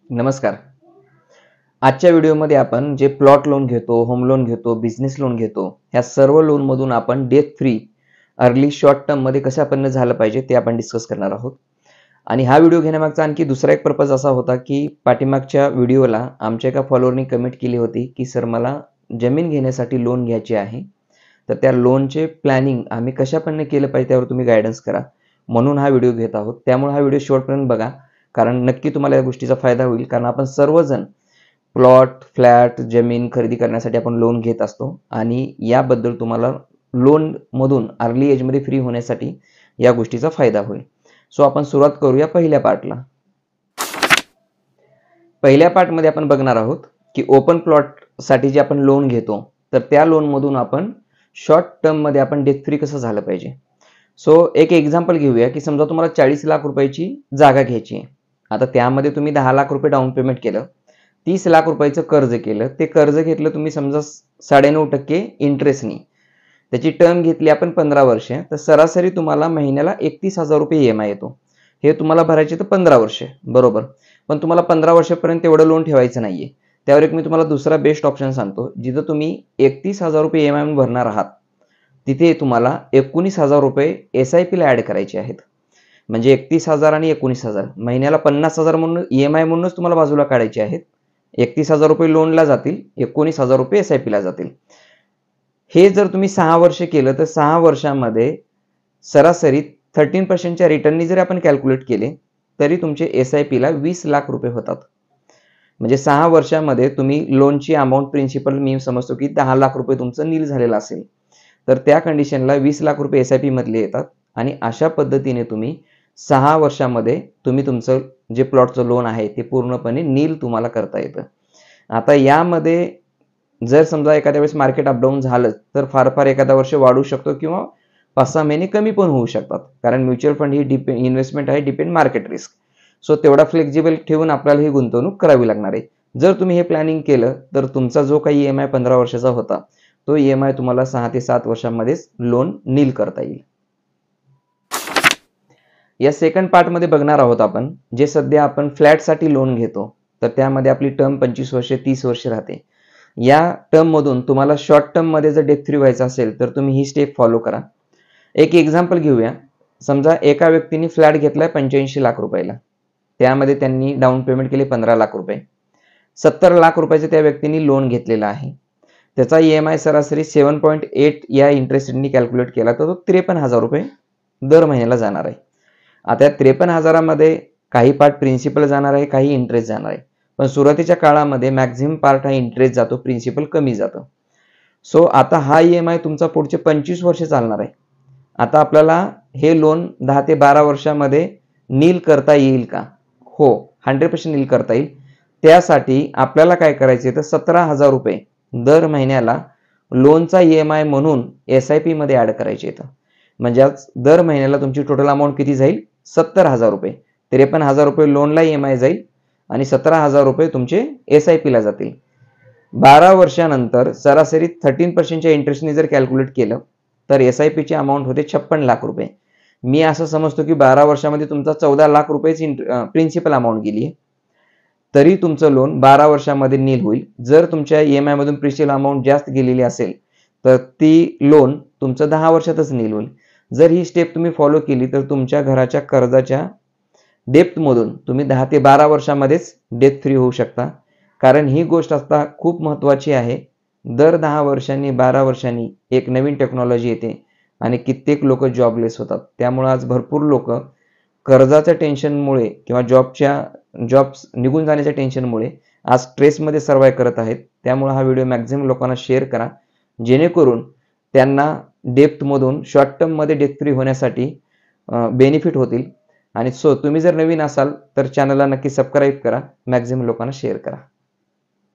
नमस्कार. आजच्या व्हिडिओमध्ये आपण जे प्लॉट लोन घेतो, होम लोन घेतो, बिझनेस लोन घेतो, ह्या सर्व लोनमधून आपण डेट फ्री अर्ली शॉर्ट टर्ममध्ये कसं आपण झालं पाहिजे ते आपण डिस्कस करणार आहोत. आणि हा व्हिडिओ घेण्यामागचा आणखी दुसरा एक पर्पज असा होता की पाठीमागच्या व्हिडिओला आमच्या एका फॉलोअरनी कमेंट केली होती की सर मला जमीन घेण्यासाठी लोन घ्यायचे आहे. तर त्या लोनचे प्लॅनिंग आम्ही कशापणे केलं पाहिजे त्यावर तुम्ही गायडन्स करा. म्हणून हा व्हिडिओ घेत आहोत. त्यामुळे हा व्हिडिओ शेवटपर्यंत बघा. कारण नक्की तुम्हाला या गोष्टीचा फायदा होईल. कारण आपण सर्वजण प्लॉट, फ्लॅट, जमीन खरेदी करण्यासाठी आपण लोन घेत असतो आणि याबद्दल तुम्हाला लोनमधून अर्ली एजमध्ये फ्री होण्यासाठी या गोष्टीचा फायदा होईल. सो आपण सुरुवात करूया पहिल्या पार्टला. पहिल्या पार्टमध्ये आपण बघणार आहोत की ओपन प्लॉटसाठी जे आपण लोन घेतो तर त्या लोनमधून आपण शॉर्ट टर्ममध्ये आपण डेट फ्री कसं झालं पाहिजे. सो एक एक्झाम्पल घेऊया की समजा तुम्हाला 40 लाख रुपयाची जागा घ्यायची आहे. आता त्यामध्ये तुम्ही 10 लाख रुपये डाऊन पेमेंट केलं, 30 लाख रुपयाचं कर्ज केलं. ते कर्ज घेतलं तुम्ही समजा 9.5% इंटरेस्टनी. त्याची टर्म घेतली आपण 15 वर्ष, तर सरासरी तुम्हाला महिन्याला 31,000 रुपये EMI येतो. हे तुम्हाला भरायचे तर 15 वर्ष, बरोबर. पण तुम्हाला 15 वर्षापर्यंत एवढं लोन ठेवायचं नाहीये. त्यावर एक मी तुम्हाला दुसरा बेस्ट ऑप्शन सांगतो. जिथं तुम्ही 31,000 रुपये EMI भरणार आहात तिथे तुम्हाला 19,000 रुपये SIP ला ऍड करायचे आहेत. म्हणजे 31,000 आणि 19,000 महिन्याला 50,000 म्हणून EMI म्हणूनच तुम्हाला बाजूला काढायचे आहेत. 31,000 रुपये लोनला जातील, 19,000 रुपये SIP ला जातील. हे जर तुम्ही 6 वर्ष केलं तर 6 वर्षामध्ये सरासरी 13% रिटर्ननी जर आपण कॅल्क्युलेट केले तरी तुमचे SIP ला 20 लाख रुपये होतात. म्हणजे 6 वर्षामध्ये तुम्ही लोनची अमाऊंट प्रिन्सिपल मी समजतो की 10 लाख रुपये तुमचं नील झालेलं असेल तर त्या कंडिशनला 20 लाख रुपये SIP मधले येतात आणि अशा पद्धतीने तुम्ही 6 वर्षामध्ये तुम्ही तुमचं जे प्लॉटचं लोन आहे ते पूर्णपणे नील तुम्हाला करता येतं. आता यामध्ये जर समजा एखाद्या वेळेस मार्केट अपडाऊन झालं तर फार एखादा वर्ष वाढू शकतो किंवा 5-6 महिने कमी पण होऊ शकतात. कारण म्युच्युअल फंड ही इन्व्हेस्टमेंट आहे डिपेंड मार्केट रिस्क. सो तेवढा फ्लेक्झिबल ठेवून आपल्याला ही गुंतवणूक करावी लागणार आहे. जर तुम्ही हे प्लॅनिंग केलं तर तुमचा जो काही EMI 15 वर्षाचा होता तो EMI तुम्हाला 6 ते 7 वर्षांमध्येच लोन नील करता येईल. या सेकंड पार्टमध्ये बघणार आहोत आपण जे सध्या आपण फ्लॅटसाठी लोन घेतो तर त्यामध्ये आपली टर्म 25 वर्ष 30 वर्ष राहते. या टर्म मधून तुम्हाला शॉर्ट टर्म मध्ये जर डेट फ्री व्हायचं असेल तर तुम्ही ही स्टेप फॉलो करा. एक एक्झाम्पल घेऊया. समजा एका व्यक्तीने फ्लॅट घेतलाय 85 लाख रुपयाला. त्यामध्ये त्यांनी डाऊन पेमेंट केले 15 लाख रुपये. 70 लाख रुपयाचे त्या व्यक्तीने लोन घेतलेला आहे. त्याचा EMI सरासरी 7.8 या इंटरेस्ट रेटनी कॅल्क्युलेट केला तर तो 53,000 रुपये दर महिन्याला जाणार आहे. आता 53,000 मध्ये काही पार्ट प्रिन्सिपल जाणार आहे, काही इंटरेस्ट जाणार आहे. पण सुरुवातीच्या काळामध्ये मॅक्झिमम पार्ट हा इंटरेस्ट जातो, प्रिन्सिपल कमी जातं. सो आता हा EMI तुमचा पुढचे 25 वर्ष चालणार आहे. आता आपल्याला हे लोन 10 ते 12 वर्षामध्ये नील करता येईल का? हो, 100% नील करता येईल. त्यासाठी आपल्याला काय करायचे तर 17,000 रुपये दर महिन्याला लोनचा EMI म्हणून SIP मध्ये ऍड करायचे येतं. म्हणजे दर महिन्याला तुमची टोटल अमाऊंट किती जाईल? 70,000 रुपये. 53,000 रुपये लोनला EMI जाईल आणि 17,000 रुपये तुमचे SIP ला जातील. 12 वर्षानंतर सरासरी 13% इंटरेस्टने जर कॅल्क्युलेट केलं तर SIP ची अमाऊंट होते 56 लाख रुपये. मी असं समजतो की 12 वर्षामध्ये तुमचा 14 लाख रुपयाची प्रिन्सिपल अमाऊंट गेली तरी तुमचं लोन 12 वर्षामध्ये नील होईल. जर तुमच्या EMI मधून प्रिन्सिपल अमाऊंट जास्त गेलेली असेल तर ती लोन तुमचं 10 वर्षातच नील होईल. जर ही स्टेप तुम्ही फॉलो केली तर तुमच्या घराच्या कर्जाच्या डेप्थ मधून तुम्ही 10 ते 12 वर्षामध्येच डेट फ्री होऊ शकता. कारण ही गोष्ट आता खूप महत्त्वाची आहे. दर 10 वर्षांनी 12 वर्षांनी एक नवीन टेक्नॉलॉजी येते आणि कित्येक लोक जॉबलेस होतात. त्यामुळे आज भरपूर लोक कर्जाच्या टेन्शनमुळे किंवा जॉब्स निघून जाण्याच्या टेन्शनमुळे आज स्ट्रेसमध्ये सर्वाइव्ह करत आहेत. त्यामुळे हा व्हिडिओ मॅक्झिमम लोकांना शेअर करा जेणेकरून त्यांना डेप्थमधून शॉर्ट टर्ममध्ये डेट फ्री होण्यासाठी बेनिफिट होतील. आणि तुम्ही जर नवीन असाल तर चॅनलला नक्की सबस्क्राईब करा, मॅक्झिमम लोकांना शेअर करा.